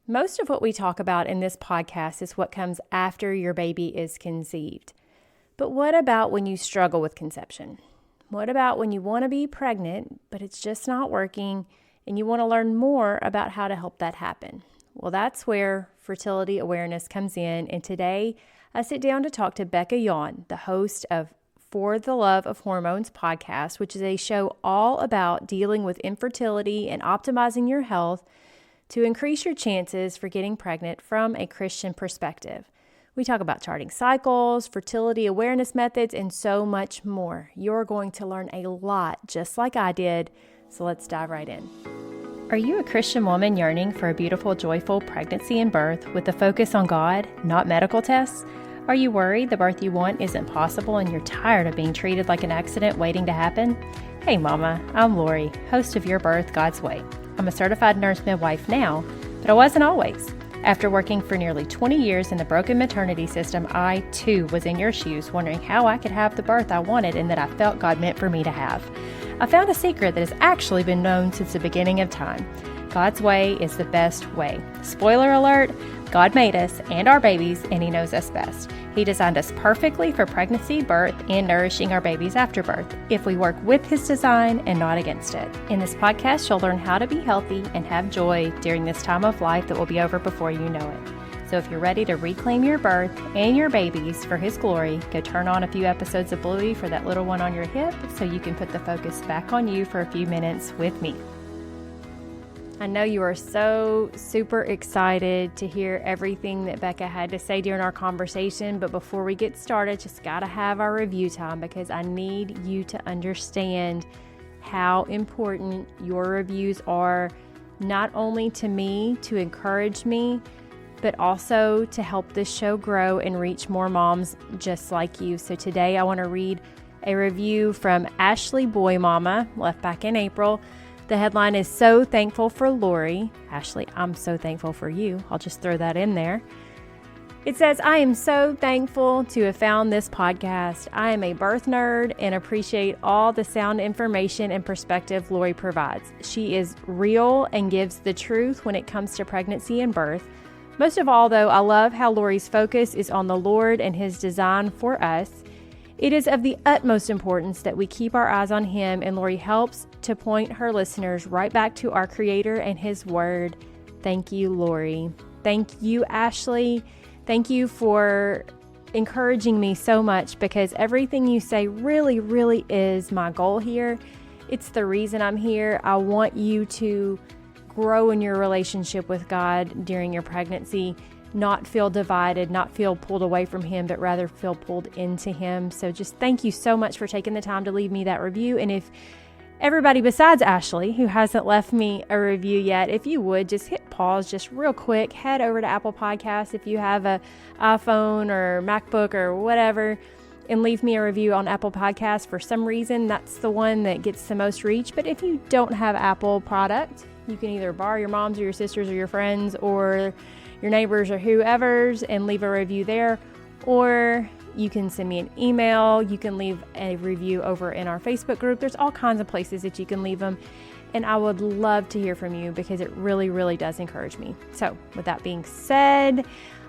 Most of what we talk about in this podcast is what comes after your baby is conceived. But what about when you struggle with conception? What about when you want to be pregnant, but it's just not working, and you want to learn more about how to help that happen? Well, that's where fertility awareness comes in, and today I sit down to talk to Bekah, the host of For the Love of Hormones podcast, which is a show all about dealing with infertility and optimizing your health to increase your chances for getting pregnant from a Christian perspective. We talk about charting cycles, fertility awareness methods, and so much more. You're going to learn a lot, just like I did, so let's dive right in. Are you a Christian woman yearning for a beautiful, joyful pregnancy and birth with a focus on God, not medical tests? Are you worried the birth you want isn't possible and you're tired of being treated like an accident waiting to happen? Hey mama, I'm Lori, host of Your Birth God's Way. I'm a certified nurse-midwife now, but I wasn't always. After working for nearly 20 years in the broken maternity system, I too was in your shoes wondering how I could have the birth I wanted and that I felt God meant for me to have. I found a secret that has actually been known since the beginning of time. God's way is the best way. Spoiler alert, God made us and our babies, and He knows us best. He designed us perfectly for pregnancy, birth, and nourishing our babies after birth, if we work with His design and not against it. In this podcast, you'll learn how to be healthy and have joy during this time of life that will be over before you know it. So if you're ready to reclaim your birth and your babies for His glory, go turn on a few episodes of Bluey for that little one on your hip so you can put the focus back on you for a few minutes with me. I know you are so super excited to hear everything that Bekah had to say during our conversation, but before we get started, just gotta have our review time because I need you to understand how important your reviews are, not only to me, to encourage me, but also to help this show grow and reach more moms just like you. So today I want to read a review from Ashley Boy Mama, left back in April. The headline is "So Thankful for Lori." Ashley, I'm so thankful for you. I'll just throw that in there. It says, "I am so thankful to have found this podcast. I am a birth nerd and appreciate all the sound information and perspective Lori provides. She is real and gives the truth when it comes to pregnancy and birth. Most of all, though, I love how Lori's focus is on the Lord and His design for us. It is of the utmost importance that we keep our eyes on Him, and Lori helps to point her listeners right back to our Creator and His Word. Thank you, Lori." Thank you, Ashley. Thank you for encouraging me so much because everything you say really, really is my goal here. It's the reason I'm here. I want you to grow in your relationship with God during your pregnancy, not feel divided, not feel pulled away from Him, but rather feel pulled into Him. So just thank you so much for taking the time to leave me that review. And if everybody besides Ashley, who hasn't left me a review yet, if you would just hit pause just real quick, head over to Apple Podcasts if you have a iPhone or MacBook or whatever, and leave me a review on Apple Podcasts. For some reason, that's the one that gets the most reach. But if you don't have Apple product, you can either borrow your mom's or your sister's or your friends or your neighbors or whoever's and leave a review there, or you can send me an email. You can leave a review over in our Facebook group. There's all kinds of places that you can leave them, and I would love to hear from you because it really, really does encourage me. So with that being said,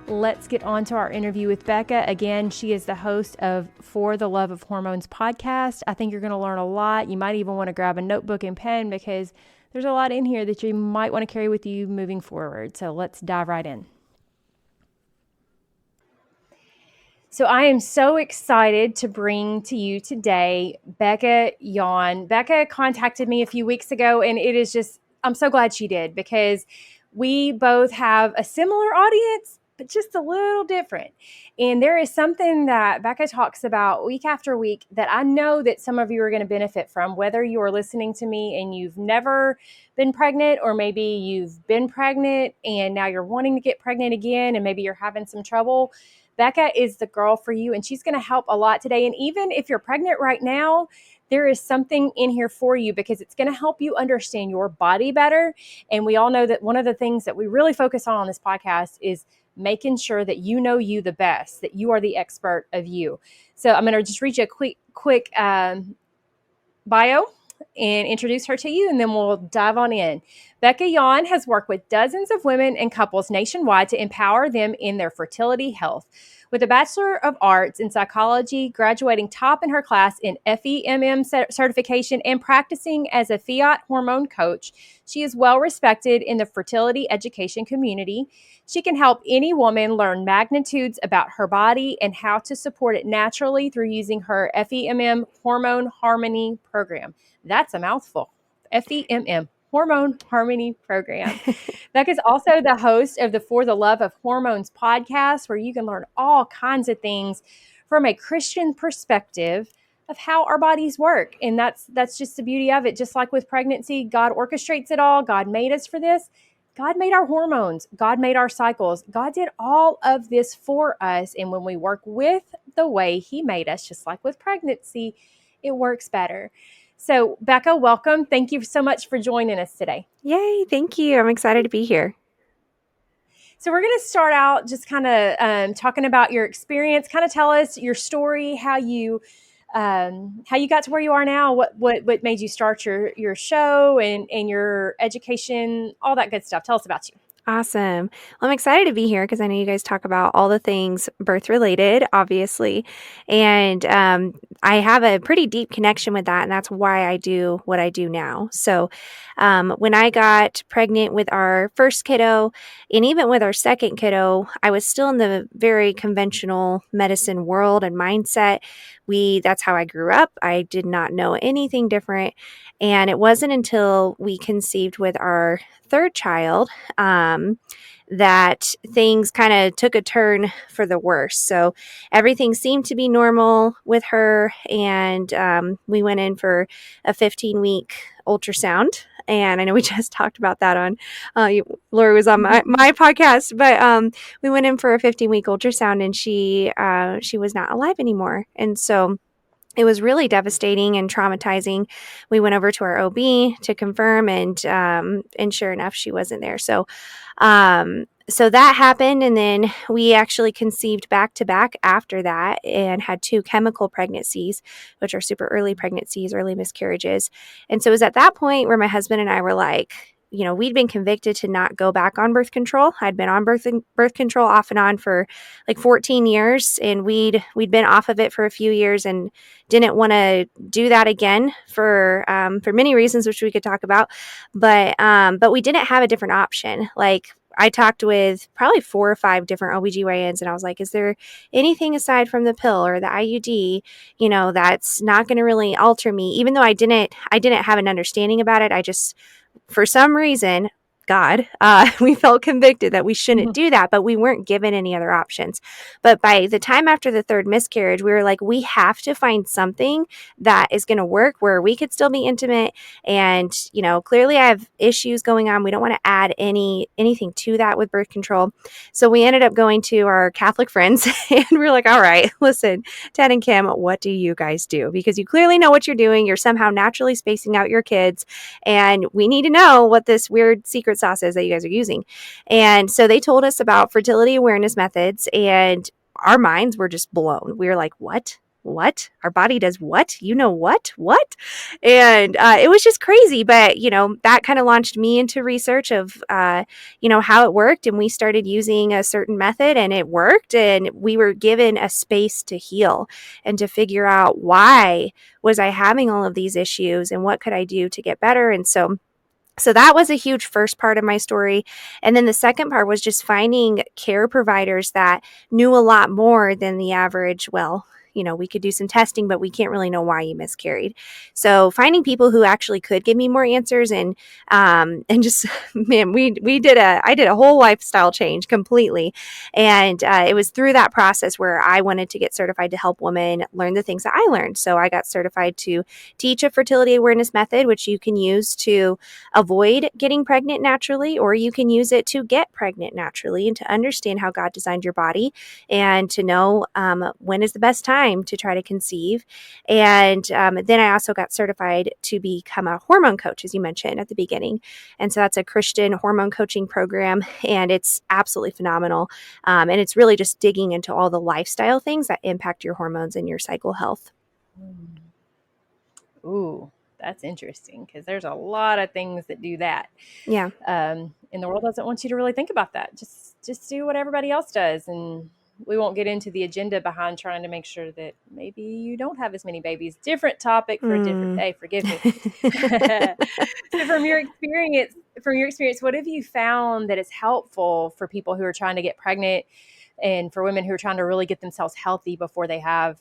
let's get on to our interview with Bekah. Again, she is the host of For the Love of Hormones podcast. I think you're going to learn a lot. You might even want to grab a notebook and pen because there's a lot in here that you might want to carry with you moving forward. So let's dive right in. So I am so excited to bring to you today Bekah. Bekah contacted me a few weeks ago, and it is just, I'm so glad she did because we both have a similar audience, but just a little different. And there is something that Bekah talks about week after week that I know that some of you are going to benefit from, whether you are listening to me and you've never been pregnant, or maybe you've been pregnant and now you're wanting to get pregnant again and maybe you're having some trouble. Bekah is the girl for you, and she's going to help a lot today. And even if you're pregnant right now, there is something in here for you because it's going to help you understand your body better. And we all know that one of the things that we really focus on this podcast is making sure that you know you the best, that you are the expert of you. So I'm going to just read you a quick bio and introduce her to you, and then we'll dive on in. Bekah Yon has worked with dozens of women and couples nationwide to empower them in their fertility health. With a Bachelor of Arts in Psychology, graduating top in her class in FEMM certification, and practicing as a fiat hormone coach, she is well respected in the fertility education community. She can help any woman learn magnitudes about her body and how to support it naturally through using her FEMM Hormone Harmony program. That's a mouthful. FEMM Hormone Harmony program. Beck is also the host of the For the Love of Hormones podcast, where you can learn all kinds of things from a Christian perspective of how our bodies work. And that's just the beauty of it. Just like with pregnancy, God orchestrates it all. God made us for this. God made our hormones. God made our cycles. God did all of this for us. And when we work with the way He made us, just like with pregnancy, it works better. So, Bekah, welcome. Thank you so much for joining us today. Yay, thank you. I'm excited to be here. So we're going to start out just kind of talking about your experience. Kind of tell us your story, how you got to where you are now, what made you start your show and your education, all that good stuff. Tell us about you. Awesome. Well, I'm excited to be here because I know you guys talk about all the things birth related, obviously. And I have a pretty deep connection with that. And that's why I do what I do now. So when I got pregnant with our first kiddo and even with our second kiddo, I was still in the very conventional medicine world and mindset. That's how I grew up. I did not know anything different. And it wasn't until we conceived with our third child that things kind of took a turn for the worse. So everything seemed to be normal with her. And we went in for a 15-week ultrasound. And I know we just talked about that on, Lori was on my podcast, but we went in for a 15-week ultrasound and she was not alive anymore. And so it was really devastating and traumatizing. We went over to our OB to confirm, and sure enough, she wasn't there. So that happened, and then we actually conceived back to back after that, and had 2 chemical pregnancies, which are super early pregnancies, early miscarriages. And so it was at that point where my husband and I were like, we'd been convicted to not go back on birth control. I'd been on birth control off and on for like 14 years, and we'd been off of it for a few years and didn't want to do that again for many reasons, which we could talk about. But we didn't have a different option. Like, I talked with probably 4 or 5 different OBGYNs, and I was like, is there anything aside from the pill or the IUD, that's not going to really alter me? Even though I didn't have an understanding about it, I just, for some reason, God, we felt convicted that we shouldn't do that, but we weren't given any other options. But by the time after the 3rd miscarriage, we were like, we have to find something that is going to work where we could still be intimate. And, clearly I have issues going on. We don't want to add anything to that with birth control. So we ended up going to our Catholic friends and we're like, all right, listen, Ted and Kim, what do you guys do? Because you clearly know what you're doing. You're somehow naturally spacing out your kids, and we need to know what this weird secret sauce is that you guys are using. And so they told us about fertility awareness methods, and our minds were just blown. We were like, what? Our body does what? What? And it was just crazy. But, that kind of launched me into research of, how it worked. And we started using a certain method, and it worked. And we were given a space to heal and to figure out, why was I having all of these issues and what could I do to get better? And so that was a huge first part of my story. And then the second part was just finding care providers that knew a lot more than the average, we could do some testing, but we can't really know why you miscarried. So finding people who actually could give me more answers, and just, man, I did a whole lifestyle change completely. And it was through that process where I wanted to get certified to help women learn the things that I learned. So I got certified to teach a fertility awareness method, which you can use to avoid getting pregnant naturally, or you can use it to get pregnant naturally, and to understand how God designed your body, and to know when is the best time to try to conceive. And then I also got certified to become a hormone coach, as you mentioned at the beginning. And so that's a Christian hormone coaching program, and it's absolutely phenomenal. And it's really just digging into all the lifestyle things that impact your hormones and your cycle health. Ooh, That's interesting, because there's a lot of things that do that. Yeah. And the world doesn't want you to really think about that. Just do what everybody else does. And we won't get into the agenda behind trying to make sure that maybe you don't have as many babies. Different topic for a different day. Forgive me. So from your experience, what have you found that is helpful for people who are trying to get pregnant, and for women who are trying to really get themselves healthy before they have,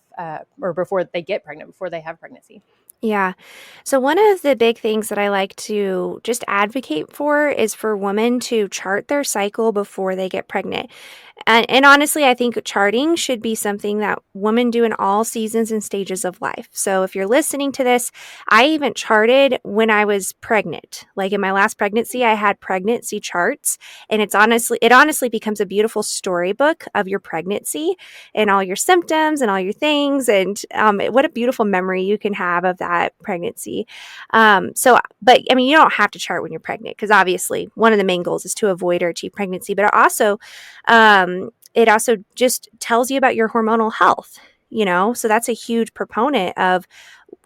or before they get pregnant, before they have pregnancy? Yeah. So one of the big things that I like to just advocate for is for women to chart their cycle before they get pregnant. And honestly, I think charting should be something that women do in all seasons and stages of life. So if you're listening to this, I even charted when I was pregnant. Like in my last pregnancy, I had pregnancy charts, and it honestly becomes a beautiful storybook of your pregnancy and all your symptoms and all your things. And what a beautiful memory you can have of that pregnancy. But I mean, you don't have to chart when you're pregnant, because obviously one of the main goals is to avoid or achieve pregnancy, but it also just tells you about your hormonal health, so that's a huge proponent of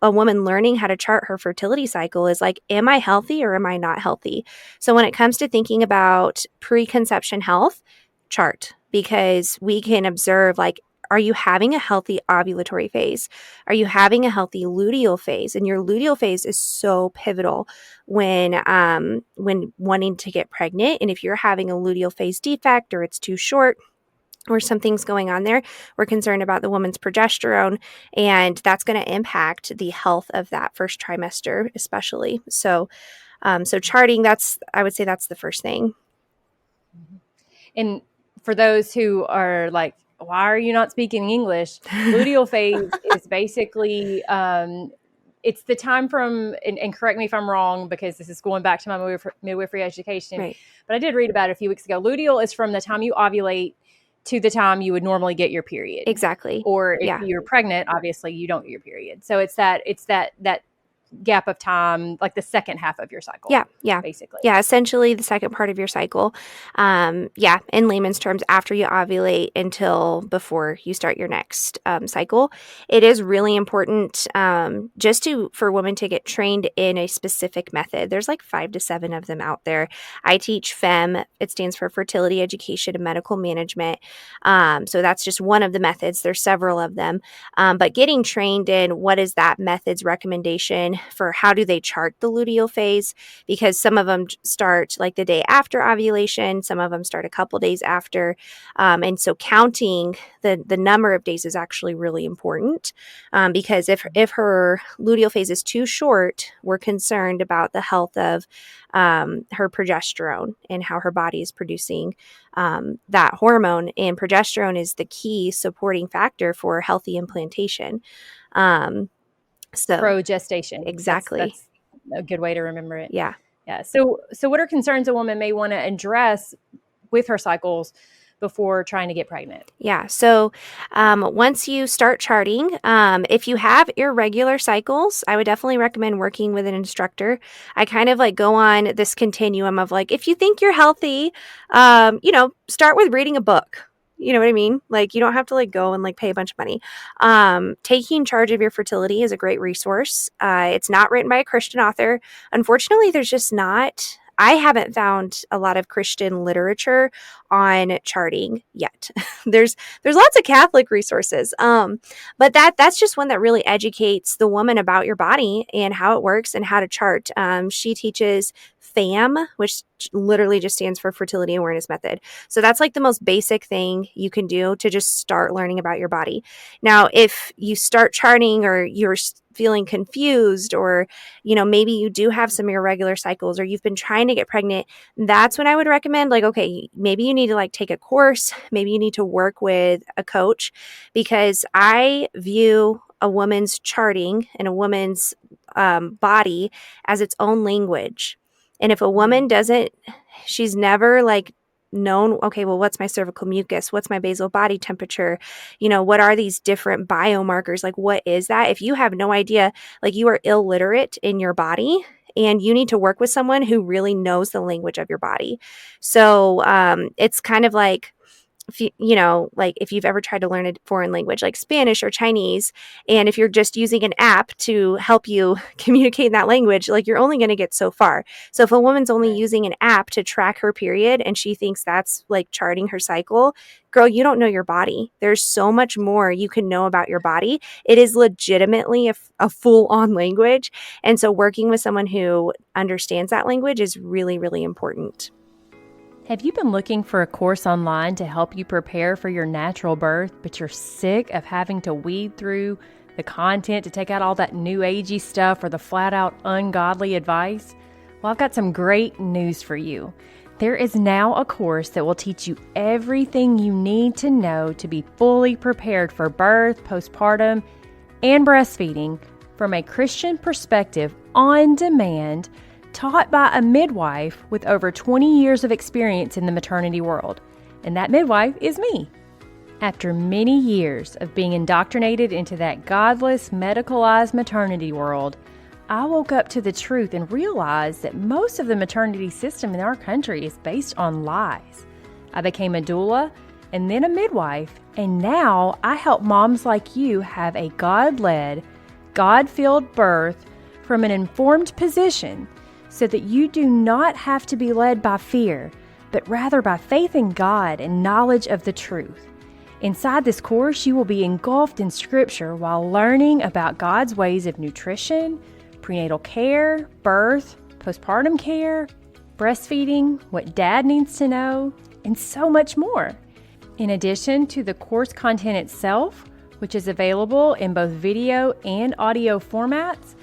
a woman learning how to chart her fertility cycle, is like, am I healthy or am I not healthy? So when it comes to thinking about preconception health, chart, because we can observe, like, are you having a healthy ovulatory phase? Are you having a healthy luteal phase? And your luteal phase is so pivotal when wanting to get pregnant. And if you're having a luteal phase defect, or it's too short, or something's going on there, we're concerned about the woman's progesterone, and that's going to impact the health of that first trimester, especially. So charting, I would say that's the first thing. And for those who are like, why are you not speaking English? Luteal phase is basically, it's the time from, and correct me if I'm wrong, because this is going back to my midwifery education, Right. but I did read about it a few weeks ago. Luteal is from the time you ovulate to the time you would normally get your period. Exactly. Or if Yeah. you're pregnant, obviously you don't get your period. So it's that gap of time, like the second half of your cycle. Yeah. Basically. Yeah. Essentially the second part of your cycle. In layman's terms, after you ovulate until before you start your next cycle. It is really important for women to get trained in a specific method. There's like 5 to 7 of them out there. I teach FEM. It stands for Fertility Education and Medical Management. So that's just one of the methods. There's several of them. But getting trained in what is that method's recommendation for how do they chart the luteal phase, because some of them start like the day after ovulation, some of them start a couple days after, and so counting the number of days is actually really important, because if her luteal phase is too short, we're concerned about the health of her progesterone and how her body is producing that hormone, and progesterone is the key supporting factor for healthy implantation. Progestation. Exactly. That's a good way to remember it. Yeah. Yeah. So what are concerns a woman may want to address with her cycles before trying to get pregnant? Yeah. So once you start charting, if you have irregular cycles, I would definitely recommend working with an instructor. I kind of like go on this continuum of like, if you think you're healthy, start with reading a book. You know what I mean? Like, you don't have to like go and like pay a bunch of money. Taking charge of your fertility is a great resource. It's not written by a Christian author. Unfortunately, I haven't found a lot of Christian literature on charting yet. There's lots of Catholic resources. But that's just one that really educates the woman about your body and how it works and how to chart. She teaches FAM, which literally just stands for Fertility Awareness Method. So that's like the most basic thing you can do to just start learning about your body. Now, if you start charting or you're feeling confused, or, maybe you do have some irregular cycles, or you've been trying to get pregnant, that's when I would recommend, like, okay, maybe you need to like take a course. Maybe you need to work with a coach, because I view a woman's charting and a woman's body as its own language. And if a woman she's never like known, okay, well, what's my cervical mucus? What's my basal body temperature? What are these different biomarkers? Like, what is that? If you have no idea, like, you are illiterate in your body, and you need to work with someone who really knows the language of your body. So it's kind of like, if you've ever tried to learn a foreign language like Spanish or Chinese, and if you're just using an app to help you communicate in that language, like you're only going to get so far. So if a woman's only using an app to track her period and she thinks that's like charting her cycle, girl, you don't know your body. There's so much more you can know about your body. It is legitimately a full-on language. And so working with someone who understands that language is really, really important. Have you been looking for a course online to help you prepare for your natural birth, but you're sick of having to weed through the content to take out all that new agey stuff or the flat out ungodly advice? Well, I've got some great news for you. There is now a course that will teach you everything you need to know to be fully prepared for birth, postpartum, and breastfeeding from a Christian perspective on demand, taught by a midwife with over 20 years of experience in the maternity world. And that midwife is me. After many years of being indoctrinated into that godless, medicalized maternity world, I woke up to the truth and realized that most of the maternity system in our country is based on lies. I became a doula and then a midwife, and now I help moms like you have a God-led, God-filled birth from an informed position so that you do not have to be led by fear, but rather by faith in God and knowledge of the truth. Inside this course, you will be engulfed in Scripture while learning about God's ways of nutrition, prenatal care, birth, postpartum care, breastfeeding, what dad needs to know, and so much more. In addition to the course content itself, which is available in both video and audio formats,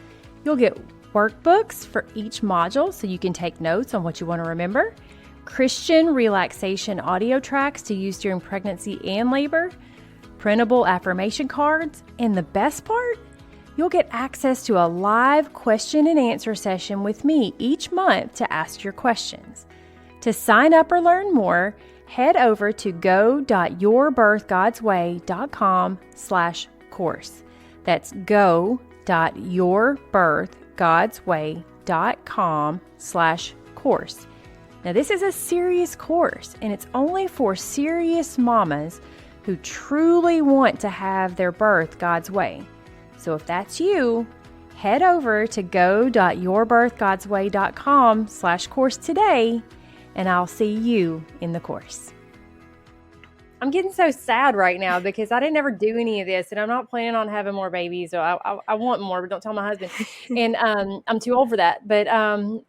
you'll get workbooks for each module so you can take notes on what you want to remember, Christian relaxation audio tracks to use during pregnancy and labor, printable affirmation cards, and the best part, you'll get access to a live question and answer session with me each month to ask your questions. To sign up or learn more, head over to go.yourbirthgodsway.com/course. That's go.yourbirthgodsway.com/course. Now, this is a serious course, and it's only for serious mamas who truly want to have their birth God's way. So if that's you, head over to go.yourbirthgodsway.com/course today, and I'll see you in the course. I'm getting so sad right now because I didn't ever do any of this, and I'm not planning on having more babies. So I want more, but don't tell my husband. And I'm too old for that. But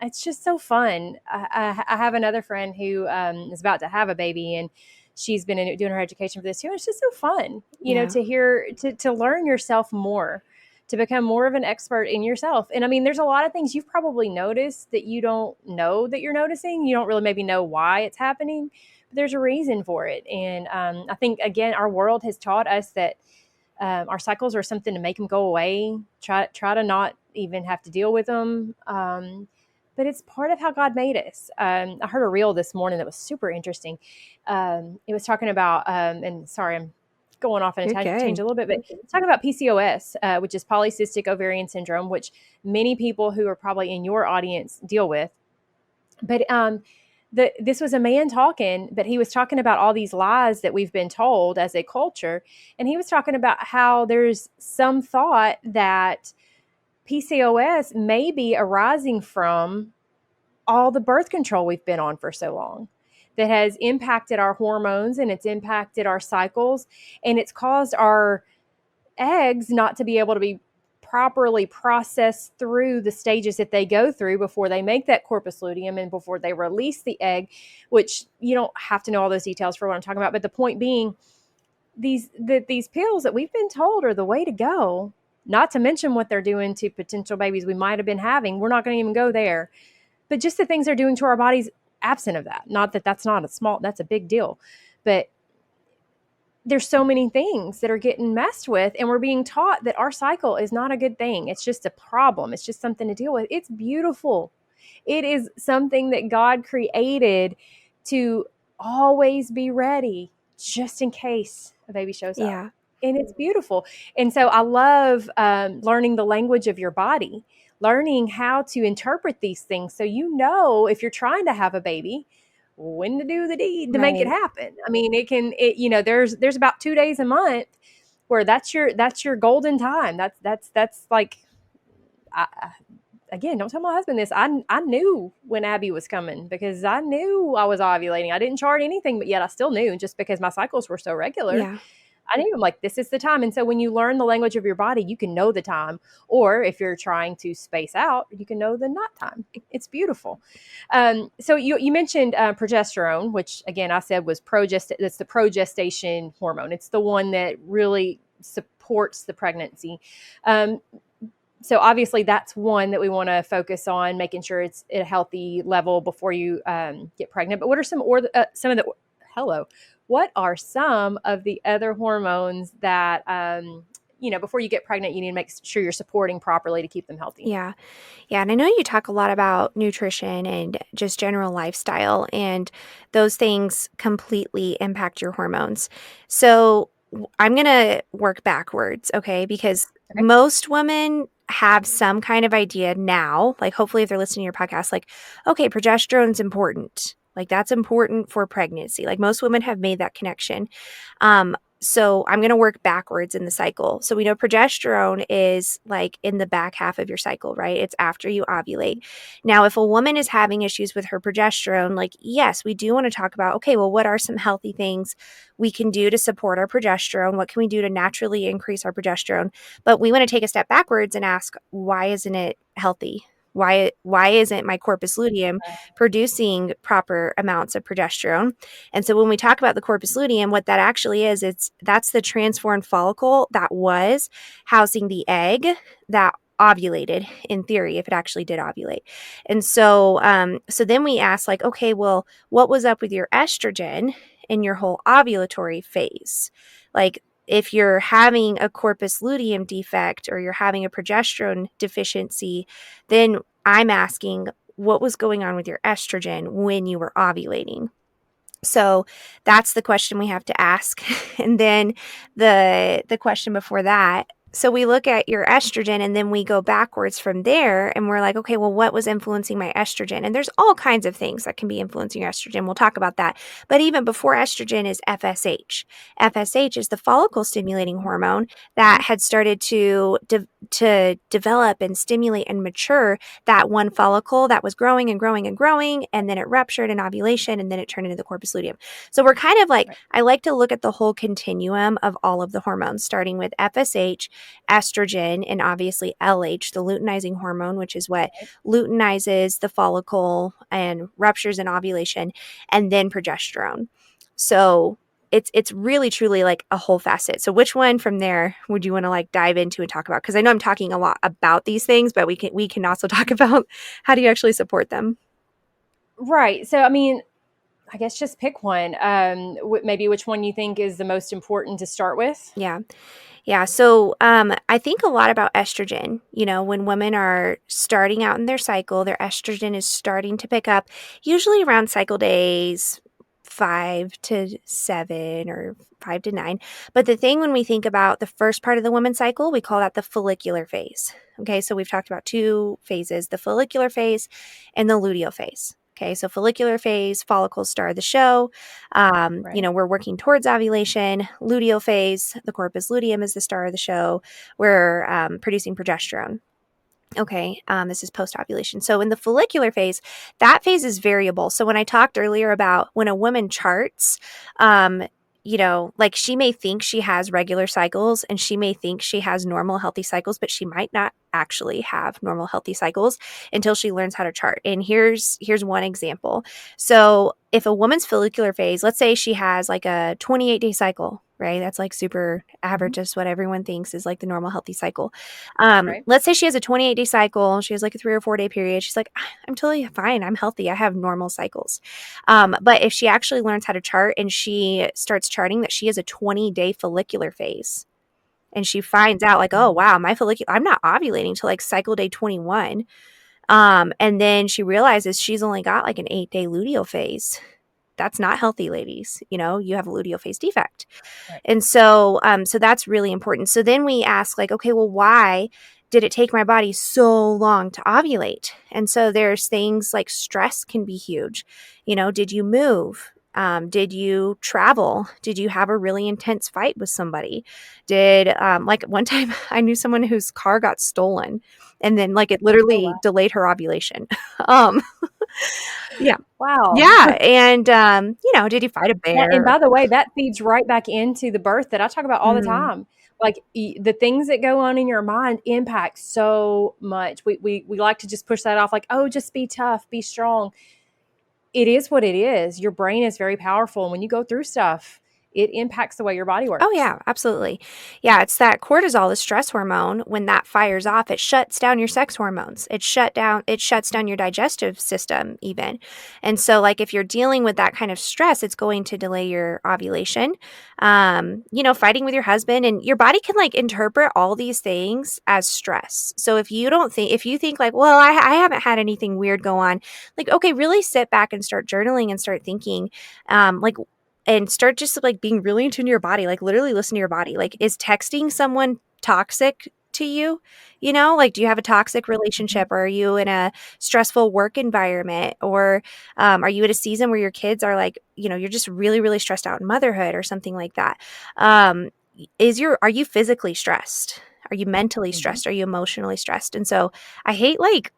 it's just so fun. I have another friend who is about to have a baby, and she's been doing her education for this too. And it's just so fun, you know, to learn yourself more, to become more of an expert in yourself. And I mean, there's a lot of things you've probably noticed that you don't know that you're noticing. You don't really maybe know why it's happening. There's a reason for it. And I think, again, our world has taught us that our cycles are something to make them go away, try to not even have to deal with them. But it's part of how God made us. I heard a reel this morning that was super interesting. It was talking about, and sorry, I'm going off in a tangent a little bit, but it's talking about PCOS, which is polycystic ovarian syndrome, which many people who are probably in your audience deal with. But this was a man talking, but he was talking about all these lies that we've been told as a culture. And he was talking about how there's some thought that PCOS may be arising from all the birth control we've been on for so long, that has impacted our hormones and it's impacted our cycles, and it's caused our eggs not to be able to be properly processed through the stages that they go through before they make that corpus luteum and before they release the egg, which you don't have to know all those details for what I'm talking about. But the point being, these pills that we've been told are the way to go, not to mention what they're doing to potential babies we might have been having. We're not going to even go there, but just the things they're doing to our bodies absent of that. Not that that's not that's a big deal, but there's so many things that are getting messed with, and we're being taught that our cycle is not a good thing. It's just a problem. It's just something to deal with. It's beautiful. It is something that God created to always be ready just in case a baby shows up. Yeah. And it's beautiful. And so I love learning the language of your body, learning how to interpret these things. So, you know, if you're trying to have a baby, when to do the deed to make it Right. happen. I mean, there's about 2 days a month where that's your golden time. That's like, again, don't tell my husband this. I knew when Abby was coming because I knew I was ovulating. I didn't chart anything, but yet I still knew, just because my cycles were so regular. Yeah. I knew, I'm like, this is the time. And so when you learn the language of your body, you can know the time. Or if you're trying to space out, you can know the not time. It's beautiful. So you mentioned progesterone, which again I said was that's the progestation hormone. It's the one that really supports the pregnancy. So obviously that's one that we want to focus on, making sure it's at a healthy level before you get pregnant. But what are some of the what are some of the other hormones that before you get pregnant, you need to make sure you're supporting properly to keep them healthy? Yeah. Yeah. And I know you talk a lot about nutrition and just general lifestyle, and those things completely impact your hormones. So I'm going to work backwards, okay? Because Okay. most women have some kind of idea now, like hopefully if they're listening to your podcast, like, okay, progesterone's important. Like that's important for pregnancy. Like most women have made that connection. So I'm going to work backwards in the cycle. So we know progesterone is like in the back half of your cycle, right? It's after you ovulate. Now, if a woman is having issues with her progesterone, like, yes, we do want to talk about, okay, well, what are some healthy things we can do to support our progesterone? What can we do to naturally increase our progesterone? But we want to take a step backwards and ask, why isn't it healthy? Why isn't my corpus luteum producing proper amounts of progesterone? And so when we talk about the corpus luteum, what that actually is, that's the transformed follicle that was housing the egg that ovulated, in theory, if it actually did ovulate. And so so then we ask, like, okay, well, what was up with your estrogen in your whole ovulatory phase? Like, if you're having a corpus luteum defect or you're having a progesterone deficiency, then I'm asking, what was going on with your estrogen when you were ovulating? So that's the question we have to ask. And then the question before that, so we look at your estrogen and then we go backwards from there and we're like, okay, well, what was influencing my estrogen? And there's all kinds of things that can be influencing your estrogen. We'll talk about that. But even before estrogen is FSH. FSH is the follicle stimulating hormone that had started to develop and stimulate and mature that one follicle that was growing and growing and growing, and then it ruptured in ovulation, and then it turned into the corpus luteum. So we're kind of like, I like to look at the whole continuum of all of the hormones, starting with FSH, estrogen, and obviously LH, the luteinizing hormone, which is what luteinizes the follicle and ruptures in ovulation, and then progesterone. So it's really truly like a whole facet. So which one from there would you want to like dive into and talk about? Because I know I'm talking a lot about these things, but we can also talk about how do you actually support them? Right. So I mean, I guess just pick one. Maybe which one you think is the most important to start with. Yeah. Yeah. So I think a lot about estrogen. You know, when women are starting out in their cycle, their estrogen is starting to pick up, usually around cycle days 5 to 7 or 5 to 9. But the thing when we think about the first part of the women's cycle, we call that the follicular phase. Okay. So we've talked about two phases, the follicular phase and the luteal phase. Okay, so follicular phase, follicles star of the show. Right. We're working towards ovulation. Luteal phase, the corpus luteum is the star of the show. We're producing progesterone. Okay, this is post-ovulation. So in the follicular phase, that phase is variable. So when I talked earlier about when a woman charts, like she may think she has regular cycles and she may think she has normal healthy cycles, but she might not actually have normal healthy cycles until she learns how to chart. And here's one example. So if a woman's follicular phase, let's say she has like a 28-day cycle, right? That's like super average, just what everyone thinks is like the normal healthy cycle. Right. Let's say she has a 28-day cycle. She has like a 3 or 4 day period. She's like, I'm totally fine. I'm healthy. I have normal cycles. But if she actually learns how to chart and she starts charting that she has a 20-day follicular phase, and she finds out like, oh, wow, I'm not ovulating till like cycle day 21. And then she realizes she's only got like an 8-day luteal phase. That's not healthy, ladies. You have a luteal phase defect. Right. And so, so that's really important. So then we ask like, okay, well, why did it take my body so long to ovulate? And so there's things like stress can be huge. Did you move? Did you travel? Did you have a really intense fight with somebody? Like one time I knew someone whose car got stolen and then like it Oh, literally wow. delayed her ovulation. um, yeah. Wow. Yeah. And, did you fight a And bear? by the way, that feeds right back into the birth that I talk about all the Mm. time. Like the things that go on in your mind impact so much. We like to just push that off like, oh, just be tough, be strong. It is what it is. Your brain is very powerful. And when you go through stuff, it impacts the way your body Oh, works. yeah, absolutely. Yeah, it's that cortisol, the stress hormone, when that fires off, it shuts down your sex hormones. It shuts down your digestive system even. And so like if you're dealing with that kind of stress, it's going to delay your ovulation. Fighting with your husband, and your body can like interpret all these things as stress. So if you think like, well, I haven't had anything weird go on, like, okay, really sit back and start journaling and start thinking, like, and start just like being really in tune to your body, like literally listen to your body. Like, is texting someone toxic to you? Like, do you have a toxic relationship, or are you in a stressful work environment, or are you at a season where your kids are like, you're just really, really stressed out in motherhood or something like that? Are you physically stressed? Are you mentally Mm-hmm. stressed? Are you emotionally stressed? And so I hate like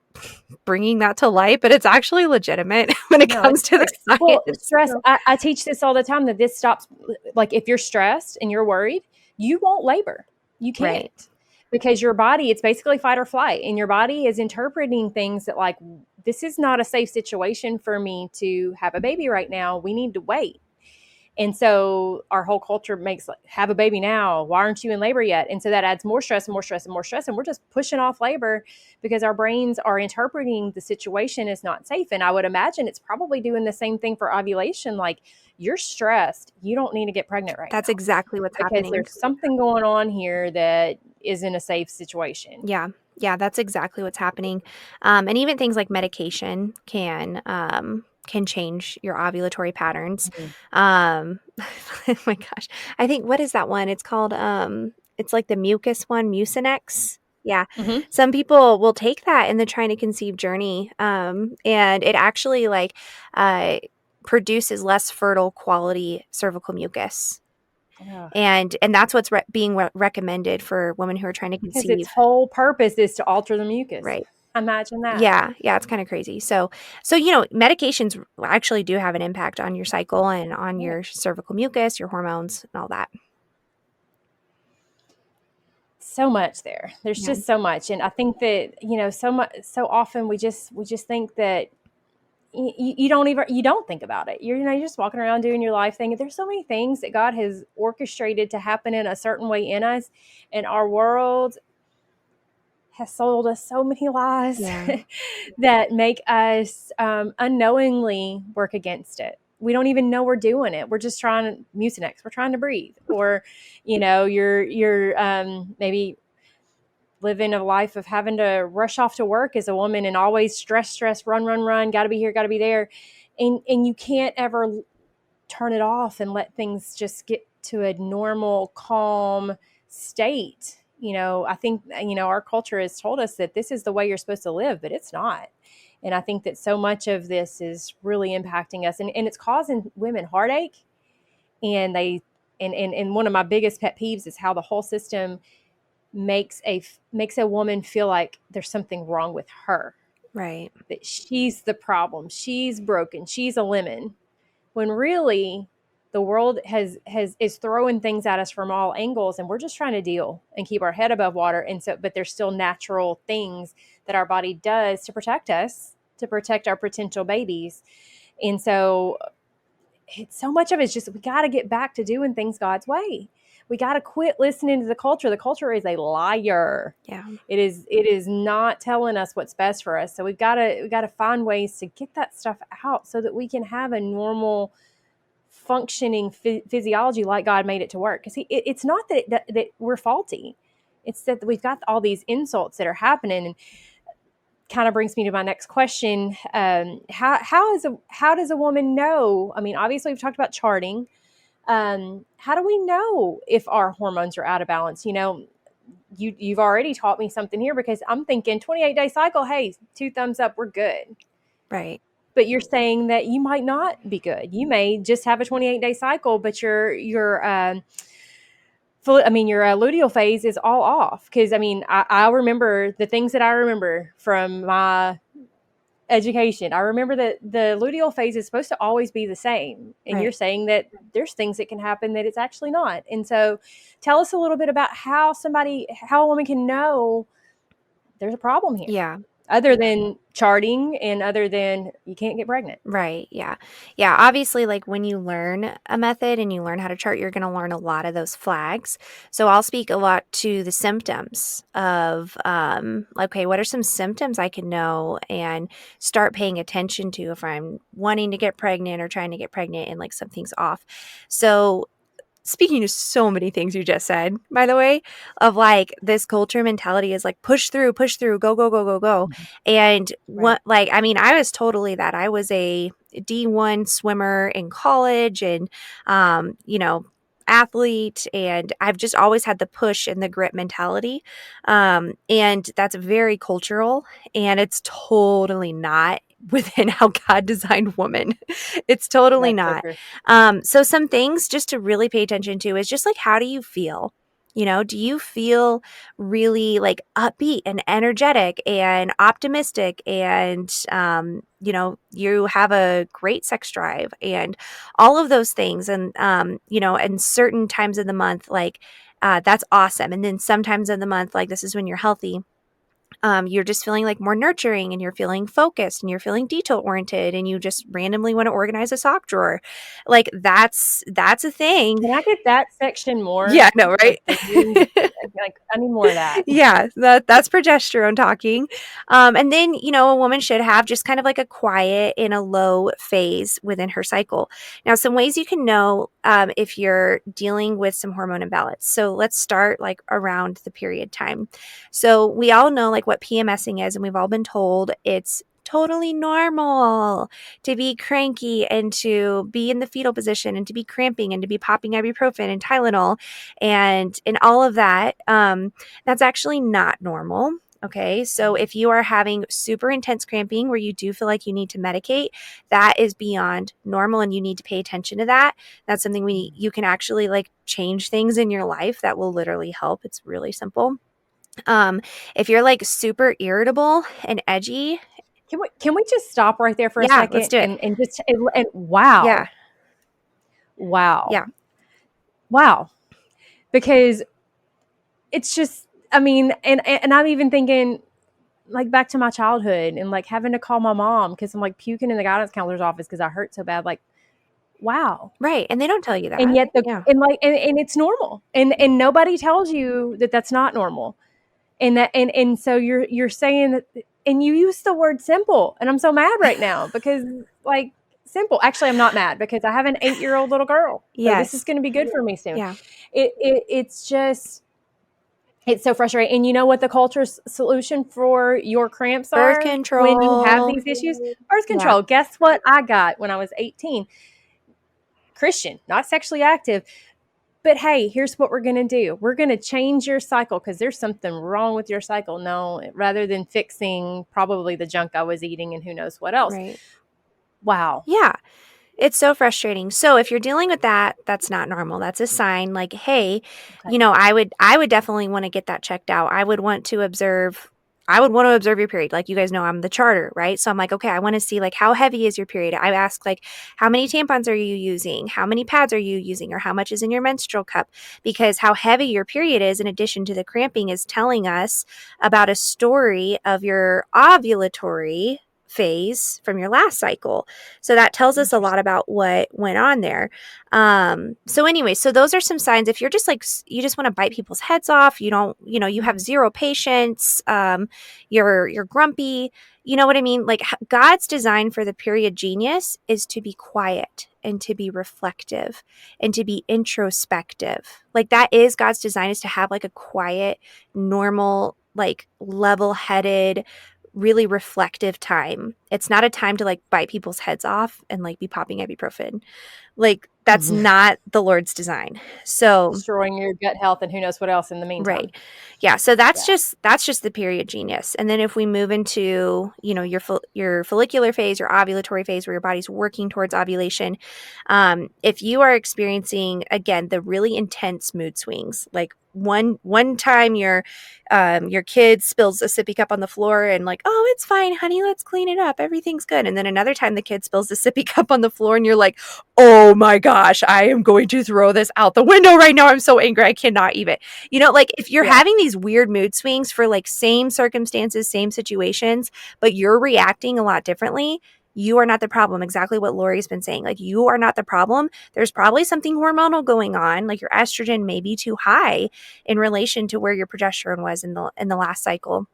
bringing that to light, but it's actually legitimate when it No, comes it's to the true. Well, science. stress, I teach this all the time that this stops, like if you're stressed and you're worried, you won't labor. You Right. can't because your body, it's basically fight or flight. And your body is interpreting things that like, this is not a safe situation for me to have a baby right now. We need to wait. And so our whole culture makes like, have a baby now. Why aren't you in labor yet? And so that adds more stress and more stress and more stress. And we're just pushing off labor because our brains are interpreting the situation as not safe. And I would imagine it's probably doing the same thing for ovulation. Like, you're stressed. You don't need to get pregnant right That's now exactly what's because happening. there's something going on here that isn't a safe situation. Yeah. Yeah, that's exactly what's happening. And even things like medication can change your ovulatory patterns. Mhm. Oh my gosh. I think, what is that one? It's called it's like the mucus one, Mucinex. Yeah. Mhm. Some people will take that in the trying to conceive journey. And it actually like uh produces less fertile quality cervical mucus. Yeah. And that's what's being recommended for women who are trying to Because its conceive. whole purpose is to alter the mucus. Right. Imagine that. Yeah, yeah, it's kind of crazy. So medications actually do have an impact on your cycle and on Yeah. your cervical mucus, your hormones, and all that. So much there. There's Yeah. just so much, and I think that so much. So often we just think that you don't think about it. You're just walking around doing your life thing. There's so many things that God has orchestrated to happen in a certain way in us, and our world has sold us so many lies Yeah. that make us unknowingly work against it. We don't even know we're doing it. We're just trying to Mucinex. We're trying to breathe, or you're maybe living a life of having to rush off to work as a woman and always stress, run, got to be here, got to be there, and you can't ever turn it off and let things just get to a normal, calm state. I think, our culture has told us that this is the way you're supposed to live, but it's not. And I think that so much of this is really impacting us, and it's causing women heartache. And and one of my biggest pet peeves is how the whole system makes a woman feel like there's something wrong with her, Right. that she's the problem, she's broken, she's a lemon, when really the world is throwing things at us from all angles, and we're just trying to deal and keep our head above water. And so, but there's still natural things that our body does to protect us, to protect our potential babies. And so it's so much of it's just, we got to get back to doing things God's way. We got to quit listening to the culture. The culture is a liar. Yeah. It is not telling us what's best for us. So we got to find ways to get that stuff out so that we can have a normal functioning physiology like God made it to work. Because it's not that we're faulty. It's that we've got all these insults that are happening, and kind of brings me to my next question. How does a woman know? I mean, obviously we've talked about charting. How do we know if our hormones are out of balance? you've already taught me something here, because I'm thinking 28-day cycle, hey, 2 thumbs up, we're good. Right. But you're saying that you might not be good. You may just have a 28-day cycle, but your your luteal phase is all off. Because I remember the things that I remember from my education. I remember that the luteal phase is supposed to always be the same, and you're Right. saying that there's things that can happen that it's actually not. And so, tell us a little bit about how a woman can know there's a problem here, Yeah. other than charting and other than you can't get pregnant. Right. Yeah. Yeah. Obviously, like when you learn a method and you learn how to chart, you're going to learn a lot of those flags. So I'll speak a lot to the symptoms of, okay, what are some symptoms I can know and start paying attention to if I'm wanting to get pregnant or trying to get pregnant and like something's off. So speaking to so many things you just said, by the way, of like this culture mentality is like push through, go, go, go, go, go. And Right. what, like, I mean, I was totally that. I was a D1 swimmer in college and, athlete. And I've just always had the push and the grit mentality. And that's very cultural, and it's totally not within how God designed woman. It's totally That's so not. true. So some things just to really pay attention to is just like, how do you feel? Do you feel really like upbeat and energetic and optimistic and, you have a great sex drive and all of those things. And, and certain times of the month, like, that's awesome. And then sometimes in the month, like this is when you're healthy. You're just feeling like more nurturing and you're feeling focused and you're feeling detail oriented and you just randomly want to organize a sock drawer. Like that's a thing. Can I get that section more? Yeah, no, right? Like, I need more of that. Yeah, that's progesterone talking. And then, a woman should have just kind of like a quiet and a low phase within her cycle. Now, some ways you can know if you're dealing with some hormone imbalance. So let's start like around the period time. So we all know like what PMSing is, and we've all been told it's totally normal to be cranky and to be in the fetal position and to be cramping and to be popping ibuprofen and Tylenol and all of that. That's actually not normal. Okay. So if you are having super intense cramping where you do feel like you need to medicate, that is beyond normal and you need to pay attention to that. That's something you can actually like change things in your life that will literally help. It's really simple. If you're like super irritable and edgy. Can we just stop right there for a Yeah, let's second do it. and wow. Yeah. Wow. Yeah. Wow. Because it's just, and I'm even thinking like back to my childhood and like having to call my mom because I'm like puking in the guidance counselor's office because I hurt so bad. Like, wow. Right. And they don't tell you And that. yet Yeah. and it's normal. And nobody tells you that that's not normal. And so you're saying that, and you use the word simple, and I'm so mad right now because like simple. Actually, I'm not mad because I have an 8-year-old little girl, so this is Yes. going to be good for me soon. Yeah. It's just it's so frustrating. And you know what the culture's solution for your cramps Birth are when you have control. these issues? Birth Yeah. control. Guess what I got when I was 18? Christian, not sexually active. But hey, here's what we're going to do. We're going to change your cycle because there's something wrong with your cycle. No, rather than fixing probably the junk I was eating and who knows what else. Right. Wow. Yeah. It's so frustrating. So if you're dealing with that, that's not normal. That's a sign like, hey, Okay. I would definitely want to get that checked out. I would want to observe your period. Like you guys know I'm the charter, right? So I'm like, okay, I want to see like how heavy is your period? I ask like how many tampons are you using? How many pads are you using? Or how much is in your menstrual cup? Because how heavy your period is in addition to the cramping is telling us about a story of your ovulatory phase from your last cycle. So that tells us a lot about what went on there. So anyway, so those are some signs. If you're just like, you just want to bite people's heads off, you don't, you have zero patience, you're grumpy, you know what I mean? Like God's design for the period genius is to be quiet and to be reflective and to be introspective. Like that is God's design, is to have like a quiet, normal, like level-headed, really reflective time. It's not a time to like bite people's heads off and like be popping ibuprofen. Like that's not the Lord's design. So Destroying your gut health and who knows what else in the right. meantime. Yeah, so that's Yeah. just the period genius. And then if we move into, your follicular phase or ovulatory phase where your body's working towards ovulation, if you are experiencing again the really intense mood swings, like one time your kid spills a sippy cup on the floor and like, oh, it's fine, honey, let's clean it up, everything's good. And then another time the kid spills the sippy cup on the floor and you're like, oh my gosh, I am going to throw this out the window right now. I'm so angry, I cannot even. Like if you're Yeah. having these weird mood swings for like same circumstances, same situations, but you're reacting a lot differently, you are not the problem. Exactly what Lori's been saying. Like you are not the problem. There's probably something hormonal going on. Like your estrogen may be too high in relation to where your progesterone was in the last cycle.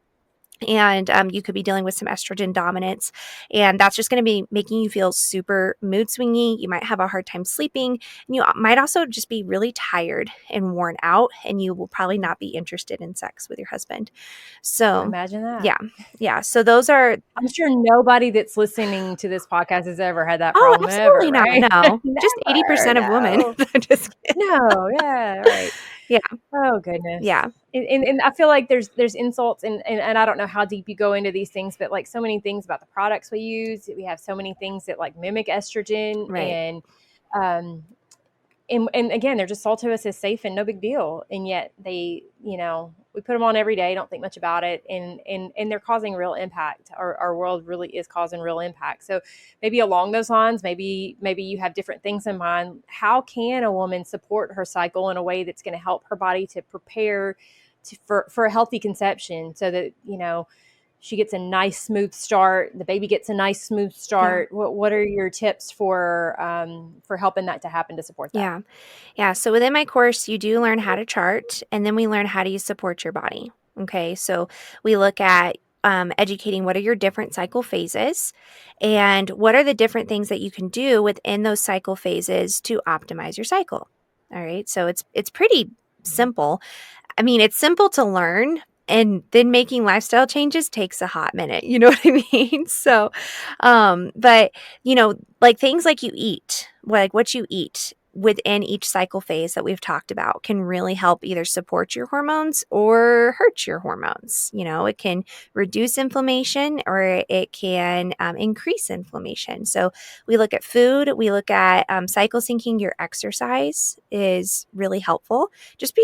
And you could be dealing with some estrogen dominance, and that's just going to be making you feel super mood swingy. You might have a hard time sleeping, and you might also just be really tired and worn out, and you will probably not be interested in sex with your husband. So Imagine that. yeah, so those are, I'm sure nobody that's listening to this podcast has ever had that oh, problem ever, absolutely not, right? no, just Never, 80% of women. no. Just kidding. No, yeah, right. Yeah, Oh goodness. yeah, And I feel like there's insults and I don't know how deep you go into these things, but like so many things about the products we use. We have so many things that like mimic estrogen right. um and again, they're just sold to us as safe and no big deal. And yet they, we put them on every day, don't think much about it. And they're causing real impact. Our world really is causing real impact. So maybe along those lines, maybe you have different things in mind. How can a woman support her cycle in a way that's going to help her body to prepare for a healthy conception so that, she gets a nice smooth start, the baby gets a nice smooth start. What are your tips for helping that to happen to support that? Yeah. So within my course, you do learn how to chart, and then we learn how do you support your body. Okay. So we look at educating what are your different cycle phases and what are the different things that you can do within those cycle phases to optimize your cycle. All right. So it's pretty simple. I mean, it's simple to learn, and then making lifestyle changes takes a hot minute. You know what I mean? So, but like things like you eat, like what you eat within each cycle phase that we've talked about can really help either support your hormones or hurt your hormones. It can reduce inflammation or it can increase inflammation. So we look at food, we look at cycle syncing. Your exercise is really helpful. Just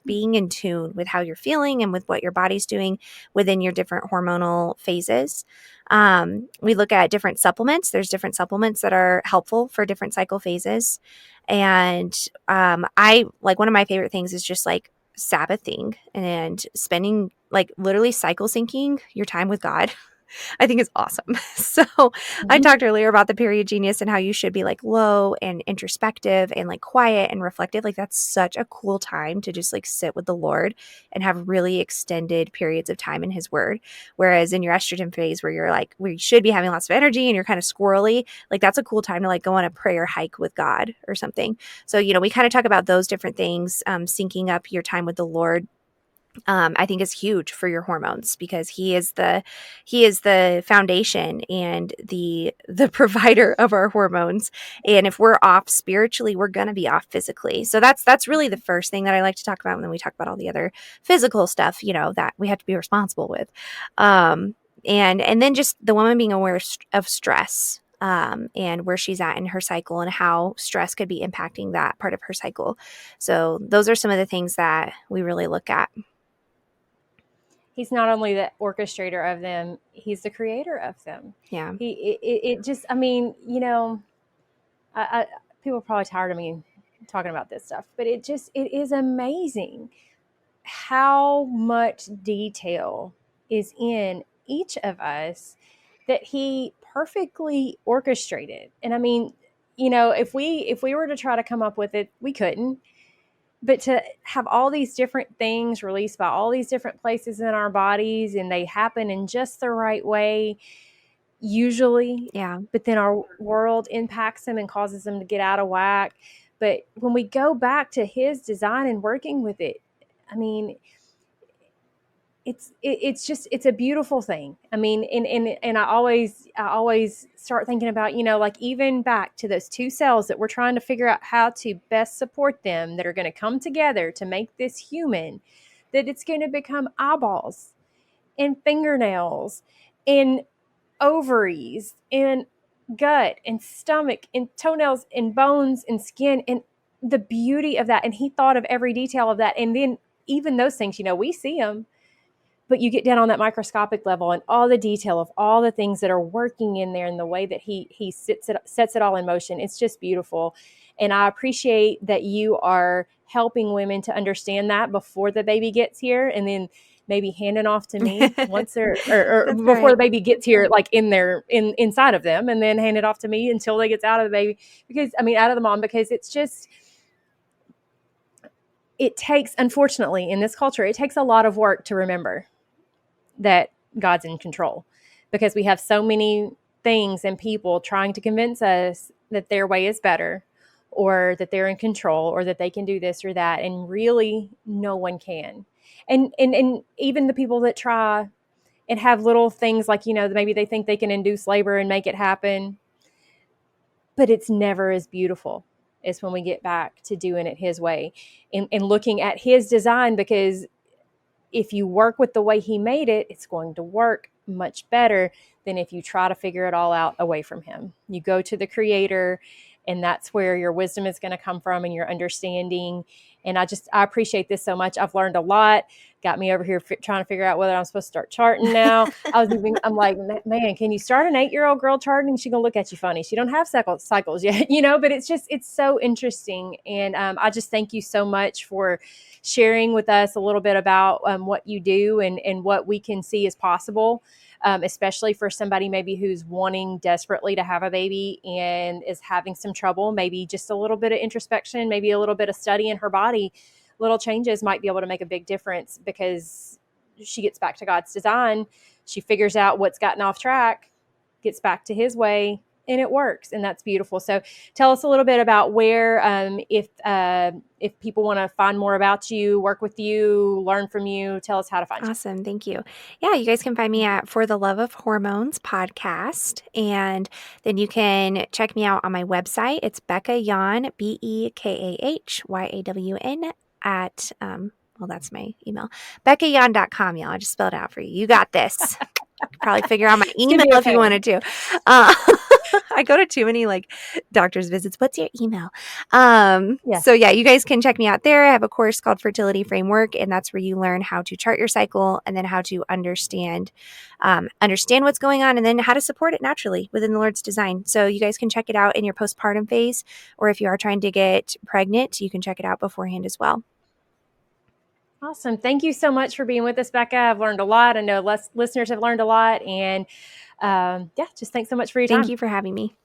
being in tune with how you're feeling and with what your body's doing within your different hormonal phases. We look at different supplements. There's different supplements that are helpful for different cycle phases. And I like, one of my favorite things is just like Sabbathing and spending, like, literally cycle syncing your time with God. I think is awesome. So I talked earlier about the period genius and how you should be like low and introspective and like quiet and reflective. Like that's such a cool time to just like sit with the Lord and have really extended periods of time in his word. Whereas in your estrogen phase where you should be having lots of energy and you're kind of squirrely, like that's a cool time to like go on a prayer hike with God or something. So, we kind of talk about those different things, syncing up your time with the Lord. I think is huge for your hormones because he is the foundation and the provider of our hormones. And if we're off spiritually, we're going to be off physically. So that's really the first thing that I like to talk about. And then we talk about all the other physical stuff, that we have to be responsible with. And then just the woman being aware of stress. And where she's at in her cycle and how stress could be impacting that part of her cycle. So those are some of the things that we really look at. He's not only the orchestrator of them, he's the creator of them. Yeah. It just, people are probably tired of me talking about this stuff, but it is amazing how much detail is in each of us that he perfectly orchestrated. And I mean, if we were to try to come up with it, we couldn't. But to have all these different things released by all these different places in our bodies and they happen in just the right way, usually, Yeah. but then our world impacts them and causes them to get out of whack. But when we go back to his design and working with it, I mean, it's a beautiful thing. I mean, and I always start thinking about, like even back to those two cells that we're trying to figure out how to best support them, that are going to come together to make this human, that it's going to become eyeballs and fingernails and ovaries and gut and stomach and toenails and bones and skin, and the beauty of that. And he thought of every detail of that. And then even those things, we see them, but you get down on that microscopic level and all the detail of all the things that are working in there and the way that he sets it all in motion. It's just beautiful. And I appreciate that you are helping women to understand that before the baby gets here, and then maybe handing off to me once they're or before right. the baby gets here, like inside of them, and then hand it off to me until they gets out of the baby, out of the mom, because it's just, it takes, unfortunately, in this culture, it takes a lot of work to remember that God's in control, because we have so many things and people trying to convince us that their way is better, or that they're in control, or that they can do this or that. And really, no one can. And even the people that try and have little things like, maybe they think they can induce labor and make it happen, but it's never as beautiful as when we get back to doing it his way and looking at his design, because if you work with the way he made it, it's going to work much better than if you try to figure it all out away from him. You go to the creator, and that's where your wisdom is going to come from, and your understanding. And I appreciate this so much. I've learned a lot. Got me over here trying to figure out whether I'm supposed to start charting now. I'm like, man, can you start an 8-year-old girl charting? She's going to look at you funny. She don't have cycles yet, but it's so interesting. And I just thank you so much for sharing with us a little bit about what you do and what we can see is possible. Especially for somebody maybe who's wanting desperately to have a baby and is having some trouble, maybe just a little bit of introspection, maybe a little bit of study in her body, little changes might be able to make a big difference, because she gets back to God's design. She figures out what's gotten off track, gets back to his way, and it works. And that's beautiful. So tell us a little bit about where, if people want to find more about you, work with you, learn from you, tell us how to find you. Awesome. Thank you. Yeah, you guys can find me at For the Love of Hormones podcast. And then you can check me out on my website. It's Bekah Yawn, BekahYawn at, that's my email, BekahYawn.com, y'all. I just spelled it out for you. You got this. You could probably figure out my email if you wanted to. I go to too many doctor's visits. What's your email? So yeah, you guys can check me out there. I have a course called Fertility Framework, and that's where you learn how to chart your cycle, and then how to understand what's going on, and then how to support it naturally within the Lord's design. So you guys can check it out in your postpartum phase, or if you are trying to get pregnant, you can check it out beforehand as well. Awesome. Thank you so much for being with us, Bekah. I've learned a lot. I know listeners have learned a lot. And just thanks so much for your time. Thank you for having me.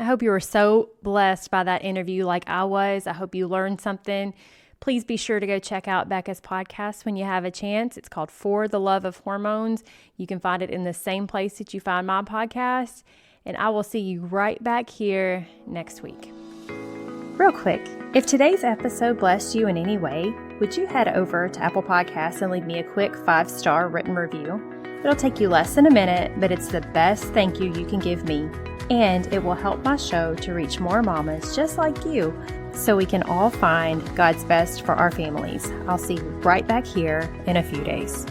I hope you were so blessed by that interview like I was. I hope you learned something. Please be sure to go check out Bekah's podcast when you have a chance. It's called For the Love of Hormones. You can find it in the same place that you find my podcast. And I will see you right back here next week. Real quick, if today's episode blessed you in any way, would you head over to Apple Podcasts and leave me a quick 5-star written review? It'll take you less than a minute, but it's the best thank you can give me. And it will help my show to reach more mamas just like you, so we can all find God's best for our families. I'll see you right back here in a few days.